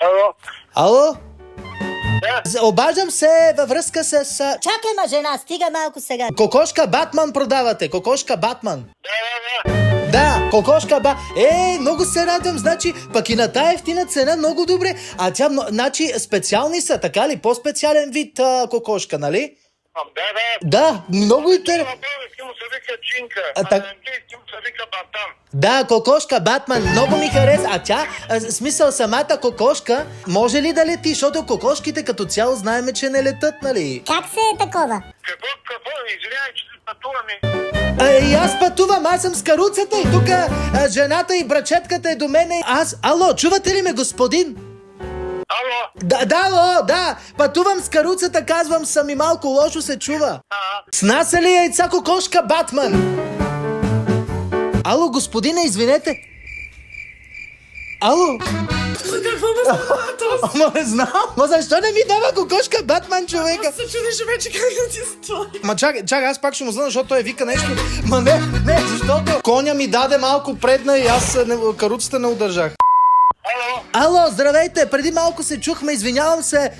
Ало? Ало? Да. Обаждам се във връзка с... Чакай, ма жена, стига малко сега. Кокошка Батман продавате. Кокошка Батман. Да. Да, кокошка много се радвам, значи, пък и на тая ефтина цена много добре. А тя, значи, специални са, така ли? По-специален вид кокошка, нали? Да, много интересно. Му се вика Чинка, на английски му се вика Батан. Да, кокошка Батман, много ми хареса. А тя, смисъл, самата кокошка, може ли да лети? Защото кокошките като цяло знаем, че не летат, нали? Как се е такова? Какво? Извинявай, че се пътуваме. И аз пътувам, аз съм с каруцата и тук жената и брачетката е до мене. Ало, чувате ли ме, господин? Ало? Да, пътувам с каруцата, казвам съм и малко лошо се чува. Снася ли яйца кокошка Батман? Ало, господине, извинете. Ало? Какво ме става? Ама не знам. Ма защо не ми дава кокошка Батман, човека? Аз се чудиш вече как да ти стои. Ма чакай, аз пак ще му знам, защото той вика нещо. Ма не, защото коня ми даде малко предна и аз каруцата не удържах. Ало, здравейте, преди малко се чухме, извинявам се,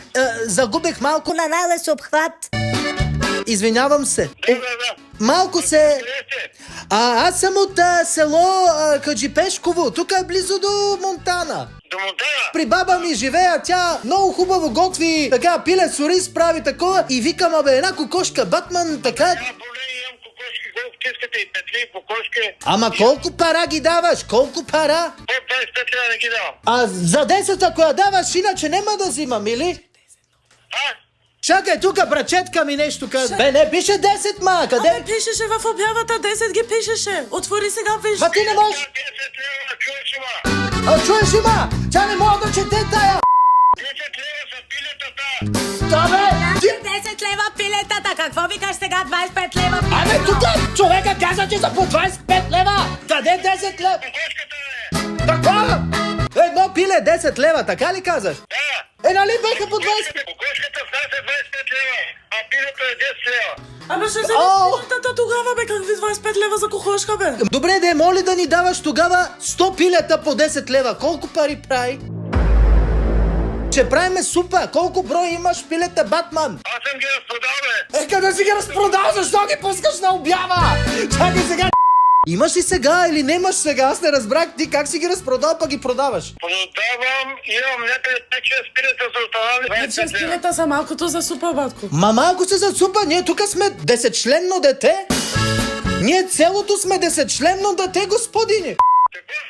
загубих малко На най-лес обхват. Извинявам се. Да. Малко се... Аз съм от село Каджипешково, тук е близо до Монтана. До Монтана? При баба ми живея, тя много хубаво готви, така пиле с ориз прави такова и викам, една кокошка Батман, така... Имам кокошки, колко искате и петли, и кокошки. Ама колко пара ги даваш? Колко пара? По 25 лева не ги давам. За 10 ако я даваш, иначе няма да взимам, или? Чакай, тук брачетка ми нещо казва. Бе, не пише 10, ма, къде? Абе, пишеше в обявата, 10 ги пишеше. Отвори сега, виж. Ма ти не можеш. 10 лева, чуеш има. Чуеш има? Тя не мога да чете тая. 10 лева са пилетата. Да, бе! 10 лева пилетата, какво викаш сега 25 лева? Абе, тук човека каза, че са по 25 лева. Къде 10 лева? Кокошката, бе. Такова? Едно пиле 10 лева, така ли казаш? Да. Нали беха по 20? Кокошката внася 25 лева, а пилето е 10 лева. Абе, ще вземеш пилетата тогава, бе, какви 25 лева за кокошка, бе? Добре, де, моли да ни даваш тогава 100 пилета по 10 лева. Колко пари прави? Че правиме супа. Колко брой имаш пилета Батман? Аз съм ги разпродал, бе. Къде си ги разпродал? Защо ги пускаш на обява? Чакай сега. Имаш ли сега или нямаш сега? Аз не разбрах ти как си ги разпродал, пък ги продаваш. Продавам, имам някъде 5-6 пилета за останали 6 пилета са малкото за супа, батко. Ма малко се за супа. Ние тук сме 10-членно дете. Ние целото сме 10-членно дете, господине.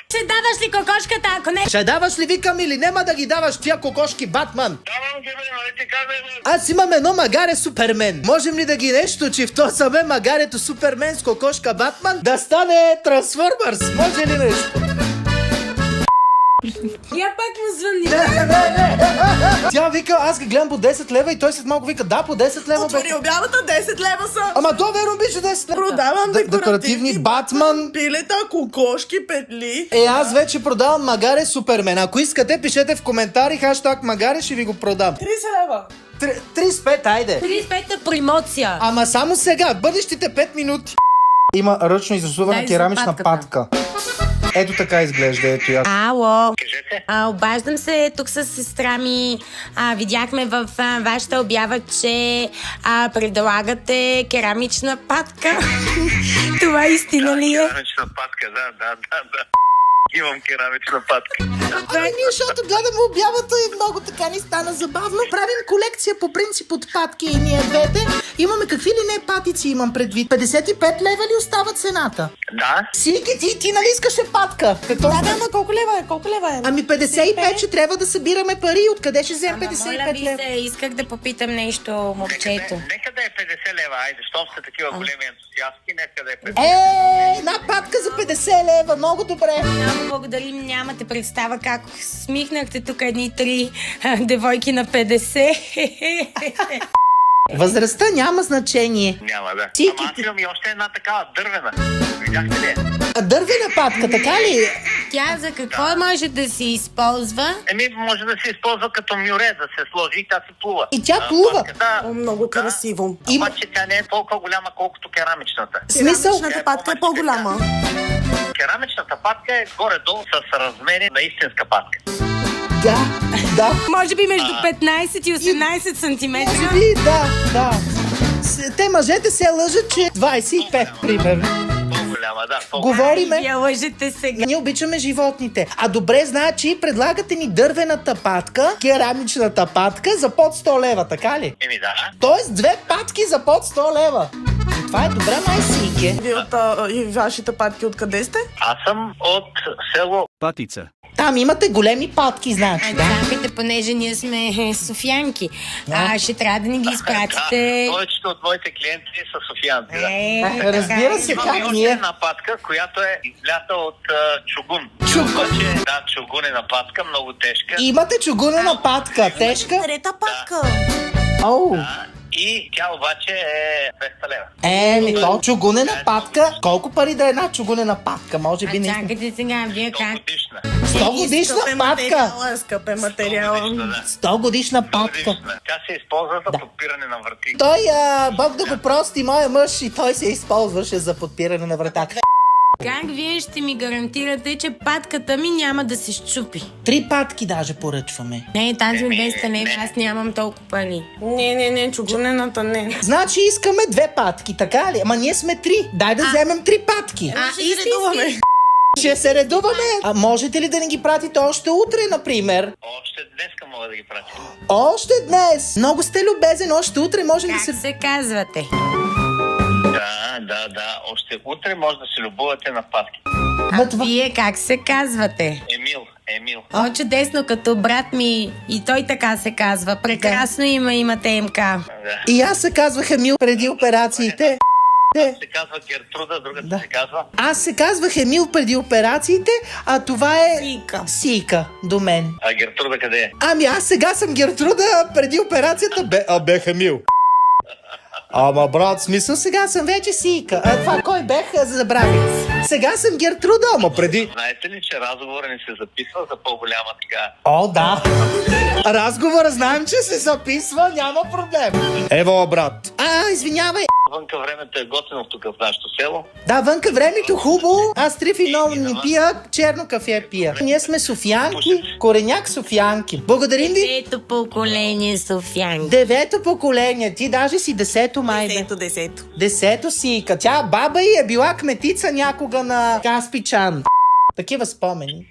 Ще даваш ли кокошката, ако не... Ще даваш ли, викам, или няма да ги даваш тия кокошки Батман? Давам ги, бе, нали ти казвам. Аз имам едно магаре Супермен. Можем ли да ги нещо, че в то саме магарето Супермен с кокошка Батман да стане Трансформърс? Може ли нещо? Я пак му звъни. Не. Тя вика, аз ги гледам по 10 лева и той след малко вика, да, по 10 лева. Отвори обявата, 10 лева са. Ама то верно беше 10 лева. Продавам декоративни Батман. пилета, кокошки, петли. Аз вече продавам магаре Супермен. Ако искате, пишете в коментари хаштаг магаре, ще ви го продам. 30 лева. 35, айде. 35 промоция. Ама само сега, бъдещите 5 минути. Има ръчно изрисувана керамична патка. Ето така изглежда, ето я. Ало. Кажете. Обаждам се тук с сестра ми. Видяхме в вашата обява, че предлагате керамична патка. Това истина ли е? Керамична патка, да. Имам керамична патка. Ние, защото гледаме обявата и много така ни стана забавно. Правим колекция по принцип от патки и ние двете. Имаме какви ли не патици имам предвид. 55 лева ли остава цената? Да. Сики, ти нали искаше патка? Какво? Да, ама колко лева е? Ами 55, че трябва да събираме пари. Откъде ще взем Моля 55 ви лева? се, исках да попитам нещо, момчето. Нека да е 50 лева, айде, щом сте такива големи ентусиастки, нека да е 50. Една патка за 50 лева, много добре. Много благодарим, нямате представа как смихнахте тук едни 3 девойки на 50. Възрастта няма значение. Няма, да. Сики, Ама аз имам и още една такава дървена. Видяхте ли? Дървена патка, така ли? Тя за какво може да се използва? Може да се използва като мюре, да се сложи и тя се плува. И тя плува. Много красиво. Обаче тя не е толкова голяма, колкото керамичната. Смисъл? Керамичната патка е по-голяма. Керамичната патка е горе-долу с размери на истинска патка. Да. Може би между 15 и 18 сантиметра. Може би, да. Те мъжете се лъжат, че 25, примерно. По-голяма, да. Говориме. Вие лъжете сега. Ние обичаме животните. А добре, значи, предлагате ни дървената патка, керамичната патка за под 100 лева, така ли? Еми да. Тоест 2 патки за под 100 лева. И това е добра майсийке. Вие и вашите патки откъде сте? Аз съм от село Патица. Там имате големи патки, значи, да? Чакайте, понеже ние сме софиянки. Ще трябва да ни ги изпратите. Да, повечето от моите клиенти са софиянци. Да. Разбира се, Имаме как още ние. една патка, която е излята от чугун. Да, чугунена патка, много тежка. Имате чугунена патка, тежка. Трета патка. Оу. И тя обаче е 200 лева. То чугунена патка. Колко пари да е една чугунена патка? Може би не. Чакайте сега, вие как? 100 годишна. 100 годишна патка. Скъп е материала. 100 годишна патка. Тя се използва за подпиране на врати. Той, Бог да го прости, моя мъж, и той се използваше за подпиране на вратата. Как вие ще ми гарантирате, че патката ми няма да се щупи? 3 патки даже поръчваме. Не, тази от 200 лева, аз нямам толкова пари. Не, чугунената не. Значи искаме 2 патки, така ли? Ама ние сме 3. Дай да вземем 3 патки. Ще ги редуваме. Ще се редуваме. А можете ли да ни ги пратите още утре, например? Още днеска мога да ги пратя. Още днес. Много сте любезен. Още утре можем да Как се... се казвате? Да. Още утре може да се любувате на патки. Вие как се казвате? Емил. О, чудесно, като брат ми. И той така се казва. Прекрасно име имате МК. Да. И аз се казвах Емил преди операциите. Se казва Гертруда, другата се казва. Аз се казвах Емил преди операциите, а това е... Сийка до мен. А Гертруда къде е? Ами аз сега съм Гертруда, преди операцията бех Емил. Ама брат, смисъл сега съм вече Сийка. Това кой бех? Забравих. Сега съм Гертруда, ама преди... Знаете ли, че разговора ни се записва за по-голяма така? О, да. Разговора знаем, че се записва, няма проблем. Ево, брат. Извинявай. Вънка времето е готино тук в нашото село. Да, вънка времето хубаво. Аз трифинол не пия, черно кафе пия. Ние сме софиянки, кореняк софиянки. Благодарим ви. Девето поколение софиянки. 9-то поколение. Ти даже си 10-то, майбе. 10-то. 10-то си. Тя баба й е била кметица някога на Каспичан. Такива спомени.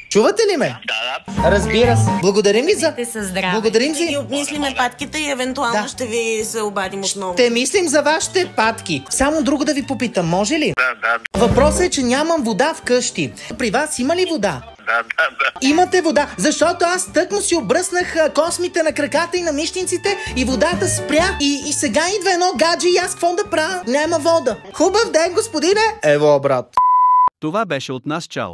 Чувате ли ме? Да. Разбира се. Благодарим ви за... Те са здрави. Благодарим Ще ги ви. обмислиме патките и евентуално ще ви се обадим отново. Ще мислим за вашите патки. Само друго да ви попитам, може ли? Да. Въпросът е, че нямам вода вкъщи. При вас има ли вода? Да. Имате вода, защото аз тъкмо си обръснах космите на краката и на мишниците и водата спря и сега идва едно гадже и аз какво да правя? Няма вода. Хубав ден, господине! Ево, брат. Това беше от нас, чао.